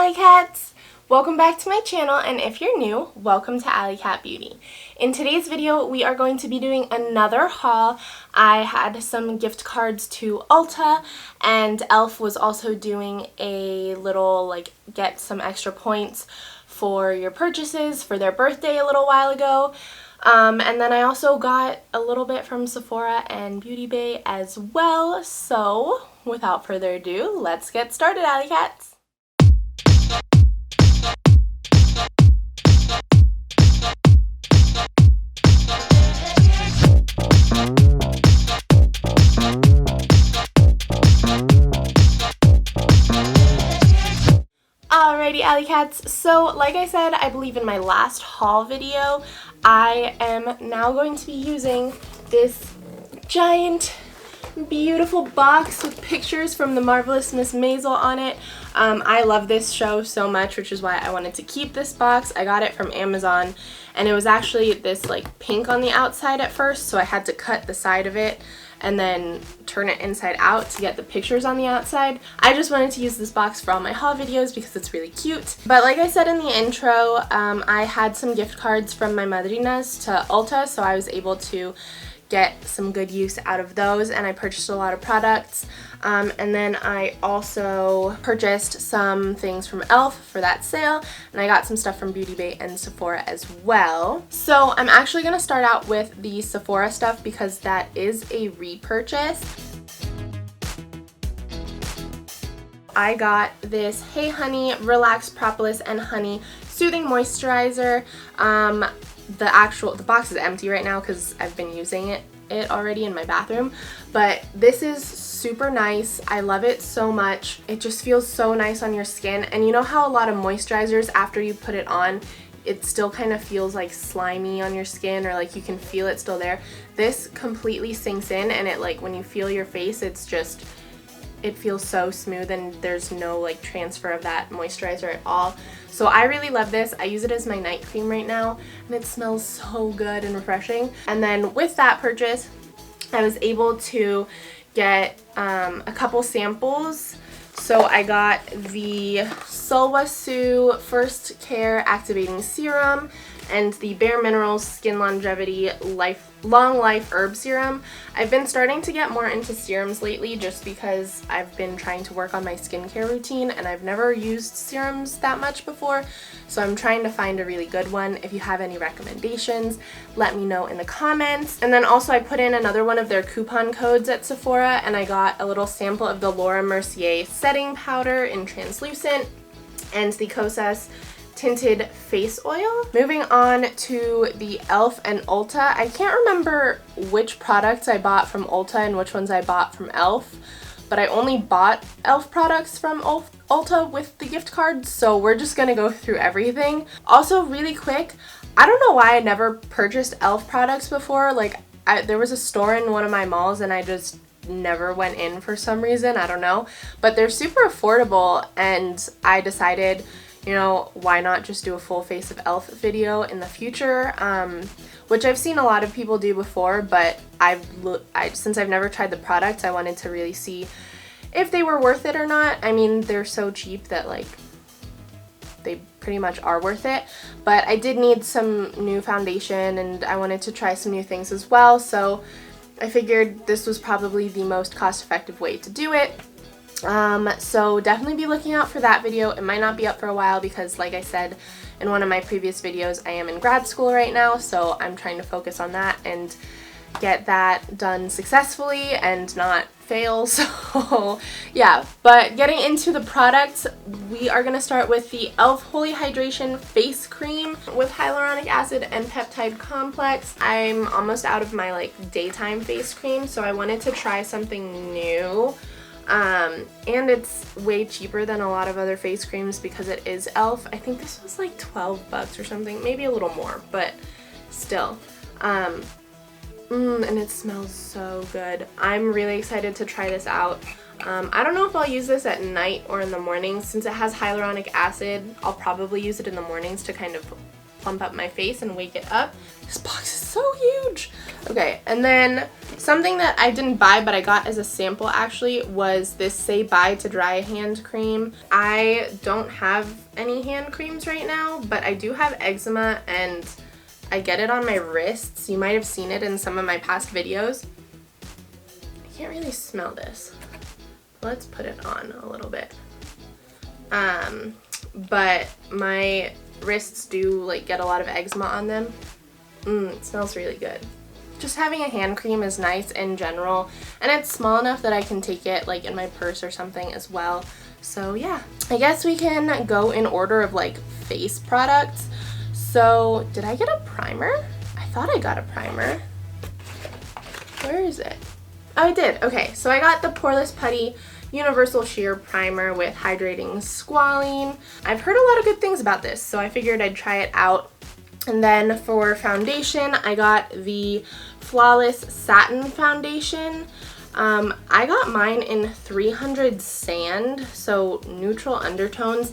AllyCats! Welcome back to my channel, and if you're new, welcome to AllyCat Beauty. In today's video, we are going to be doing another haul. I had some gift cards to Ulta, and e.l.f. was also doing a little, get some extra points for your purchases for their birthday a little while ago. And then I also got a little bit from Sephora and beautybay as well. So, without further ado, let's get started, AllyCats! Alrighty, AllyCats, so like I said, I believe in my last haul video, I am now going to be using this giant, beautiful box with pictures from the Marvelous Miss Maisel on it. I love this show so much, which is why I wanted to keep this box. I got it from Amazon, and it was actually this pink on the outside at first, so I had to cut the side of it and then turn it inside out to get the pictures on the outside. I just wanted to use this box for all my haul videos because it's really cute. But like I said in the intro, I had some gift cards from my madrinas to Ulta, so I was able to get some good use out of those, and I purchased a lot of products. And then I also purchased some things from e.l.f. for that sale, and I got some stuff from beautybay and Sephora as well. So I'm actually going to start out with the Sephora stuff because that is a repurchase. I got this Hey Honey Relax Propolis and Honey Soothing Moisturizer. The box is empty right now because I've been using it already in my bathroom, but this is super nice. I love it so much. It just feels so nice on your skin, and you know how a lot of moisturizers, after you put it on, it still kind of feels slimy on your skin, or you can feel it still there. This completely sinks in, and it when you feel your face, it feels so smooth, and there's no transfer of that moisturizer at all. So I really love this. I use it as my night cream right now, and it smells so good and refreshing. And then with that purchase, I was able to get a couple samples. So I got the Sulwhasoo First Care Activating Serum and the Bare Minerals Skin Longevity Long Life Herb Serum. I've been starting to get more into serums lately just because I've been trying to work on my skincare routine, and I've never used serums that much before, so I'm trying to find a really good one. If you have any recommendations, let me know in the comments. And then also I put in another one of their coupon codes at Sephora, and I got a little sample of the Laura Mercier Setting Powder in Translucent and the Kosas Tinted Face Oil. Moving on to the e.l.f. and Ulta. I can't remember which products I bought from Ulta and which ones I bought from e.l.f., but I only bought e.l.f. products from Ulta with the gift cards, so we're just gonna go through everything. Also, really quick, I don't know why I never purchased e.l.f. products before. There was a store in one of my malls, and I just never went in for some reason, I don't know. But they're super affordable, and I decided, why not just do a full face of e.l.f. video in the future, which I've seen a lot of people do before, but since I've never tried the products, I wanted to really see if they were worth it or not. I mean, they're so cheap that they pretty much are worth it, but I did need some new foundation, and I wanted to try some new things as well, so I figured this was probably the most cost-effective way to do it. So definitely be looking out for that video. It might not be up for a while because, like I said in one of my previous videos, I am in grad school right now, so I'm trying to focus on that and get that done successfully and not fail. So yeah, but getting into the products, we are going to start with the e.l.f. Holy Hydration Face Cream with hyaluronic acid and peptide complex. I'm almost out of my daytime face cream, so I wanted to try something new. And it's way cheaper than a lot of other face creams because it is e.l.f. I think this was $12 or something, maybe a little more, but still. And it smells so good. I'm really excited to try this out. I don't know if I'll use this at night or in the morning. Since it has hyaluronic acid, I'll probably use it in the mornings to kind of plump up my face and wake it up. This box is so huge! Okay, and then Something that I didn't buy but I got as a sample actually was this Say Bye to Dry hand cream. I don't have any hand creams right now, but I do have eczema and I get it on my wrists. You might have seen it in some of my past videos. I can't really smell this. Let's put it on a little bit. But my wrists do like get a lot of eczema on them. It smells really good. Just having a hand cream is nice in general, and it's small enough that I can take it like in my purse or something as well. So yeah, I guess we can go in order of like face products. So did I get a primer? I thought I got a primer. Where is it? Oh, I did. Okay, so I got the Poreless Putty Universal Sheer Primer with Hydrating Squalene. I've heard a lot of good things about this, so I figured I'd try it out. And then for foundation, I got the Flawless Satin Foundation. I got mine in 300 Sand, so neutral undertones.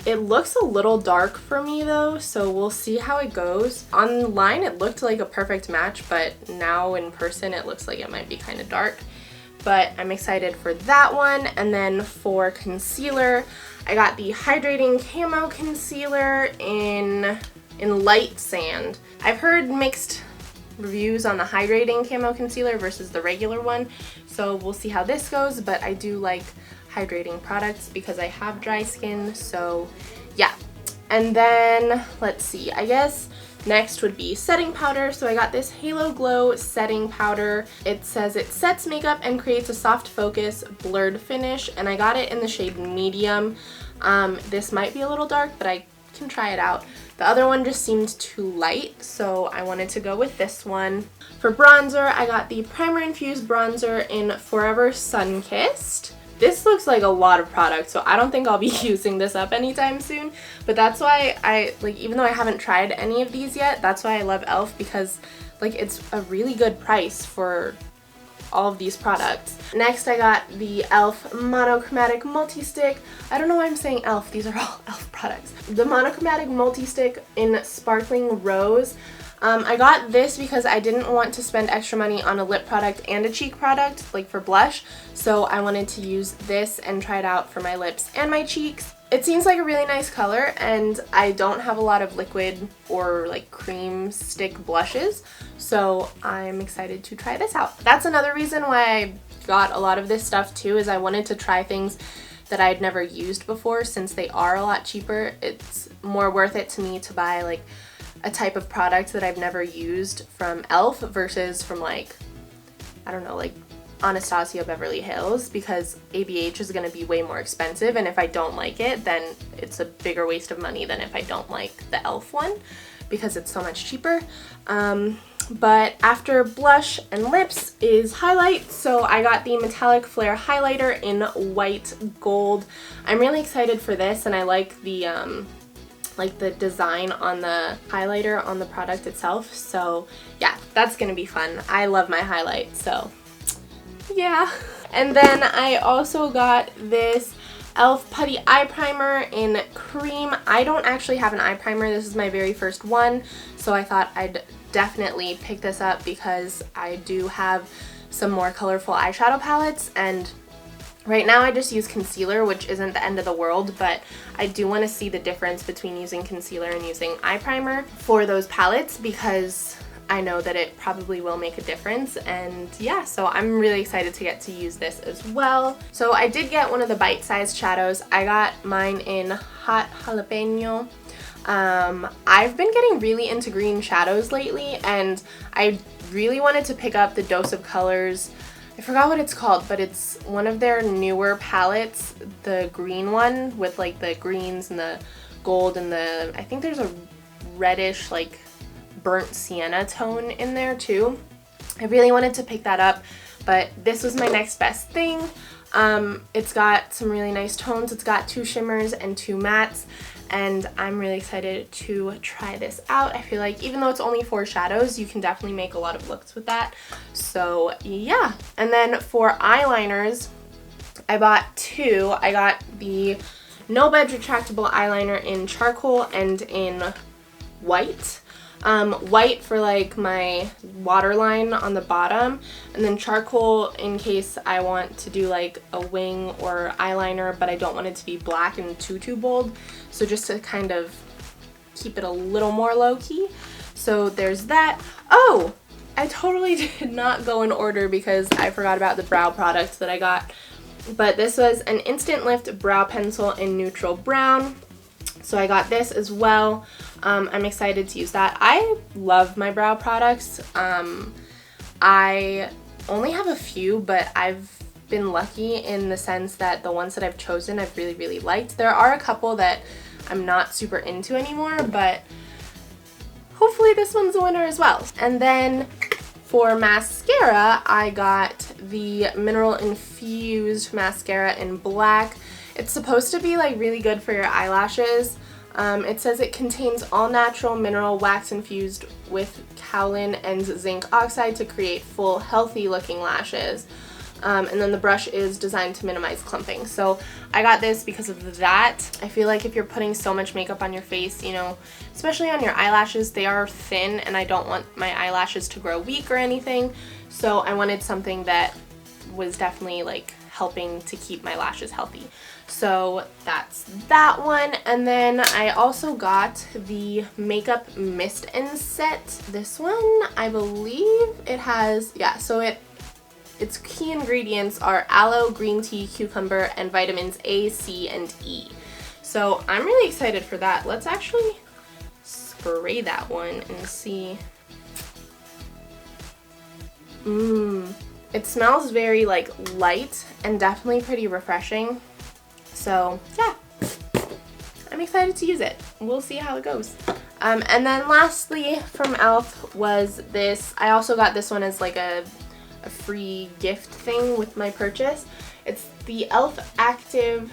It looks a little dark for me though, so we'll see how it goes. Online it looked like a perfect match, but now in person it looks like it might be kind of dark. But I'm excited for that one. And then for concealer, I got the Hydrating Camo Concealer in Light Sand. I've heard mixed reviews on the Hydrating Camo Concealer versus the regular one, so we'll see how this goes, but I do like hydrating products because I have dry skin, so yeah. And then, let's see, I guess next would be setting powder. So I got this Halo Glow setting powder. It says it sets makeup and creates a soft focus blurred finish, and I got it in the shade medium. This might be a little dark, but I can try it out. The other one just seemed too light, so I wanted to go with this one. For bronzer, I got the Primer Infused Bronzer in Forever Sunkissed. This looks like a lot of product, so I don't think I'll be using this up anytime soon, but that's why even though I haven't tried any of these yet, that's why I love e.l.f. because like it's a really good price for all of these products. Next I got the e.l.f. Monochromatic Multi-Stick. I don't know why I'm saying e.l.f. These are all e.l.f. products. The Monochromatic Multi-Stick in Sparkling Rose. I got this because I didn't want to spend extra money on a lip product and a cheek product, like for blush, so I wanted to use this and try it out for my lips and my cheeks. It seems like a really nice color, and I don't have a lot of liquid or like cream stick blushes, so I'm excited to try this out. That's another reason why I got a lot of this stuff too, is I wanted to try things that I'd never used before. Since they are a lot cheaper, it's more worth it to me to buy like a type of product that I've never used from e.l.f. versus from like, I don't know, like Anastasia Beverly Hills, because ABH is going to be way more expensive, and if I don't like it, then it's a bigger waste of money than if I don't like the e.l.f. one, because it's so much cheaper. But after blush and lips is highlight, so I got the Metallic Flare Highlighter in White Gold. I'm really excited for this, and I like the design on the highlighter on the product itself, so yeah, that's gonna be fun. I love my highlight, so yeah. And then I also got this e.l.f. Putty Eye Primer in Cream. I don't actually have an eye primer. This is my very first one, so I thought I'd definitely pick this up because I do have some more colorful eyeshadow palettes, and right now I just use concealer, which isn't the end of the world, but I do want to see the difference between using concealer and using eye primer for those palettes, because I know that it probably will make a difference. And yeah, so I'm really excited to get to use this as well. So I did get one of the bite-sized shadows. I got mine in Hot Jalapeno. I've been getting really into green shadows lately, and I really wanted to pick up the Dose of Colors. I forgot what it's called, but it's one of their newer palettes, the green one with like the greens and the gold and I think there's a reddish like burnt sienna tone in there too. I really wanted to pick that up, but this was my next best thing. It's got some really nice tones. It's got 2 shimmers and 2 mattes, and I'm really excited to try this out. I feel like even though it's only 4 shadows, you can definitely make a lot of looks with that. So yeah. And then for eyeliners, I bought 2. I got the No Budge Retractable Eyeliner in Charcoal and in White. white for like my waterline on the bottom, and then charcoal in case I want to do like a wing or eyeliner, but I don't want it to be black and too bold, so just to kind of keep it a little more low-key. So there's that. Oh, I totally did not go in order because I forgot about the brow products that I got, but this was an Instant Lift brow pencil in neutral brown. So I got this as well. I'm excited to use that. I love my brow products. I only have a few, but I've been lucky in the sense that the ones that I've chosen I've really liked. There are a couple that I'm not super into anymore, but hopefully this one's a winner as well. And then for mascara, I got the Mineral Infused mascara in black. It's supposed to be like really good for your eyelashes. It says it contains all natural mineral wax infused with kaolin and zinc oxide to create full healthy looking lashes. And then the brush is designed to minimize clumping. So I got this because of that. I feel like if you're putting so much makeup on your face, you know, especially on your eyelashes, they are thin and I don't want my eyelashes to grow weak or anything. So I wanted something that was definitely like helping to keep my lashes healthy. So that's that one. And then I also got the Makeup Mist and Set. This one, I believe it has, yeah, so its key ingredients are aloe, green tea, cucumber, and vitamins A, C, and E. So I'm really excited for that. Let's actually spray that one and see. It smells very like light and definitely pretty refreshing. So yeah, I'm excited to use it. We'll see how it goes. And then lastly from e.l.f. was this. I also got this one as like a free gift thing with my purchase. It's the e.l.f. Active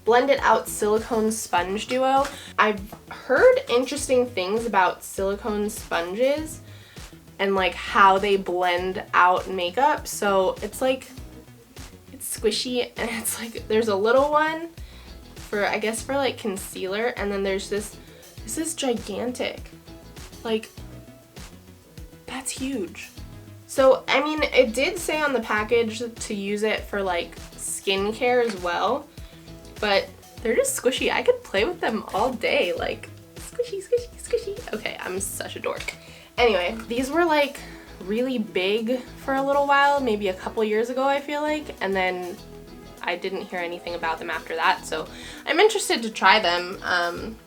Blended Out Silicone Sponge Duo. I've heard interesting things about silicone sponges and like how they blend out makeup. So it's like, it's squishy, and it's like, there's a little one for, I guess for like concealer, and then there's this is gigantic. Like, that's huge. So, I mean, it did say on the package to use it for like skincare as well, but they're just squishy. I could play with them all day, like squishy, squishy, squishy. Okay, I'm such a dork. Anyway, these were like really big for a little while, maybe a couple years ago I feel like, and then I didn't hear anything about them after that, so I'm interested to try them.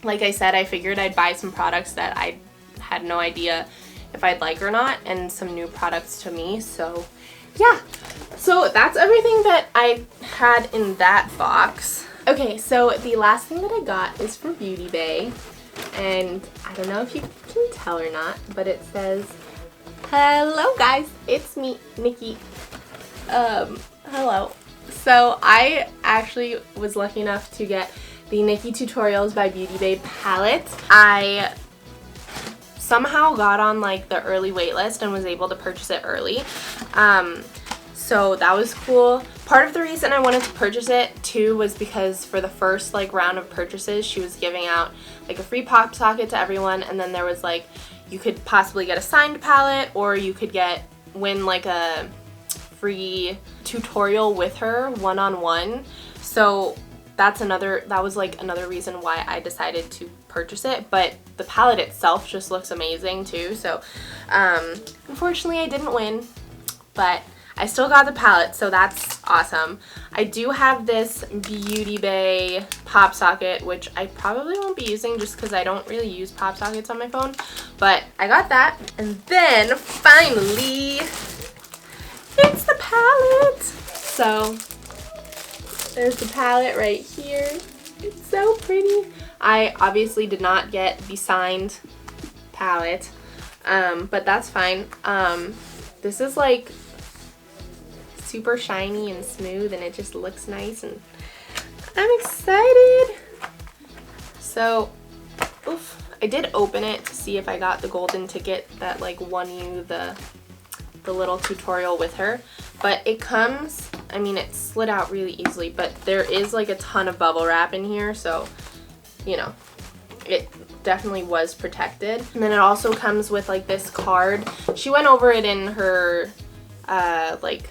Like I said, I figured I'd buy some products that I had no idea if I'd like or not, and some new products to me, so yeah. So that's everything that I had in that box. Okay, so the last thing that I got is from beautybay, and I don't know if you can tell or not, but it says, "Hello guys, it's me, Nikki." Hello. So I actually was lucky enough to get the Nikki Tutorials by beautybay palette. I somehow got on like the early wait list and was able to purchase it early. So that was cool. Part of the reason I wanted to purchase it too was because for the first like round of purchases, she was giving out like a free pop socket to everyone, and then there was like, you could possibly get a signed palette, or you could win like a free tutorial with her one-on-one. So that was like another reason why I decided to purchase it, but the palette itself just looks amazing too. So unfortunately I didn't win, but I still got the palette, so that's awesome. I do have this beautybay pop socket, which I probably won't be using just because I don't really use pop sockets on my phone, but I got that. And then finally, it's the palette. So there's the palette right here. It's so pretty. I obviously did not get the signed palette, but that's fine. This is like super shiny and smooth, and it just looks nice, and I'm excited. So, oof, I did open it to see if I got the golden ticket that like won you the little tutorial with her, but it comes, I mean, it slid out really easily, but there is like a ton of bubble wrap in here, so you know, it definitely was protected. And then it also comes with like this card. She went over it in her like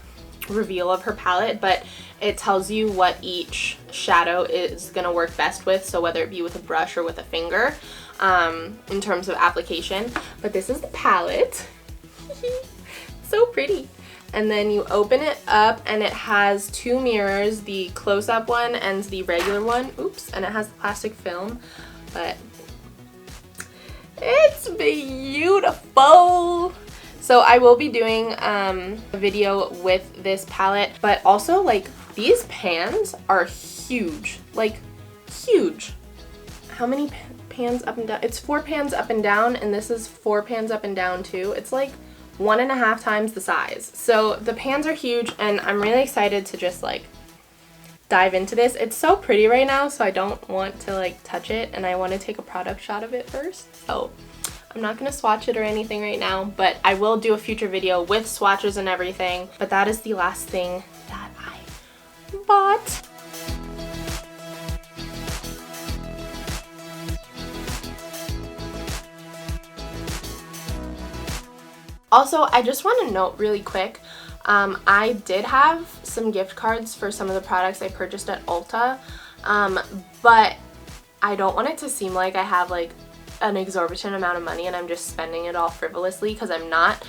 reveal of her palette, but it tells you what each shadow is gonna work best with, so whether it be with a brush or with a finger, in terms of application. But this is the palette. So pretty. And then you open it up and it has two mirrors, the close-up one and the regular one. Oops, and it has the plastic film, but it's beautiful. So I will be doing a video with this palette, but also like these pans are huge, like huge. How many pans up and down? It's 4 pans up and down, and this is 4 pans up and down too. It's like 1.5 times the size. So the pans are huge, and I'm really excited to just like dive into this. It's so pretty right now, so I don't want to like touch it, and I want to take a product shot of it first. So I'm not going to swatch it or anything right now, but I will do a future video with swatches and everything. But that is the last thing that I bought. Also, I just want to note really quick, I did have some gift cards for some of the products I purchased at Ulta, but I don't want it to seem like I have like an exorbitant amount of money and I'm just spending it all frivolously, because I'm not.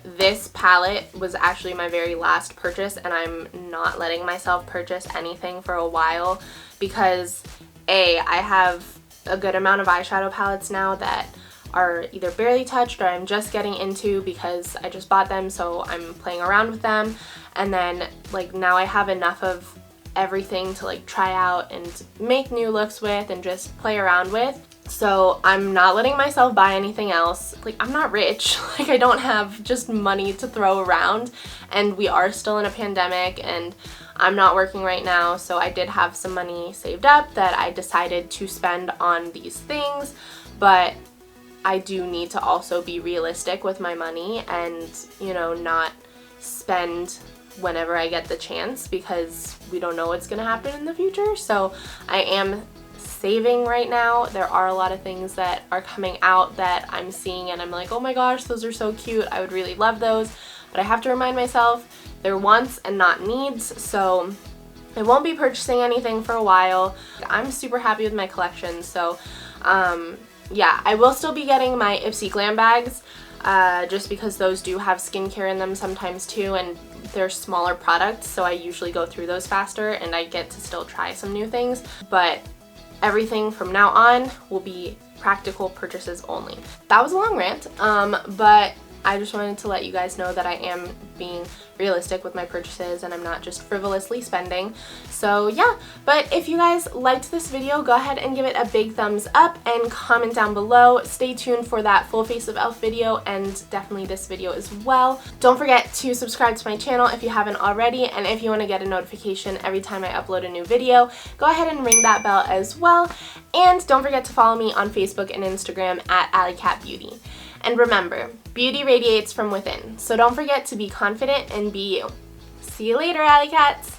This palette was actually my very last purchase, and I'm not letting myself purchase anything for a while because I have a good amount of eyeshadow palettes now that are either barely touched or I'm just getting into because I just bought them, so I'm playing around with them. And then like now I have enough of everything to like try out and make new looks with and just play around with. So I'm not letting myself buy anything else. Like, I'm not rich. Like, I don't have just money to throw around, and we are still in a pandemic, and I'm not working right now, so I did have some money saved up that I decided to spend on these things. But I do need to also be realistic with my money and, you know, not spend whenever I get the chance, because we don't know what's gonna happen in the future. So I am saving right now. There are a lot of things that are coming out that I'm seeing and I'm like, oh my gosh, those are so cute. I would really love those. But I have to remind myself they're wants and not needs. So I won't be purchasing anything for a while. I'm super happy with my collection. So yeah, I will still be getting my Ipsy Glam bags, just because those do have skincare in them sometimes too, and they're smaller products, so I usually go through those faster and I get to still try some new things. But everything from now on will be practical purchases only. That was a long rant, but I just wanted to let you guys know that I am being realistic with my purchases and I'm not just frivolously spending. So yeah, but if you guys liked this video, go ahead and give it a big thumbs up and comment down below. Stay tuned for that full face of e.l.f. video and definitely this video as well. Don't forget to subscribe to my channel if you haven't already, and if you want to get a notification every time I upload a new video, go ahead and ring that bell as well. And don't forget to follow me on Facebook and Instagram at AllyCat Beauty. And remember, beauty radiates from within, so don't forget to be confident and be you. See you later, AllyCats!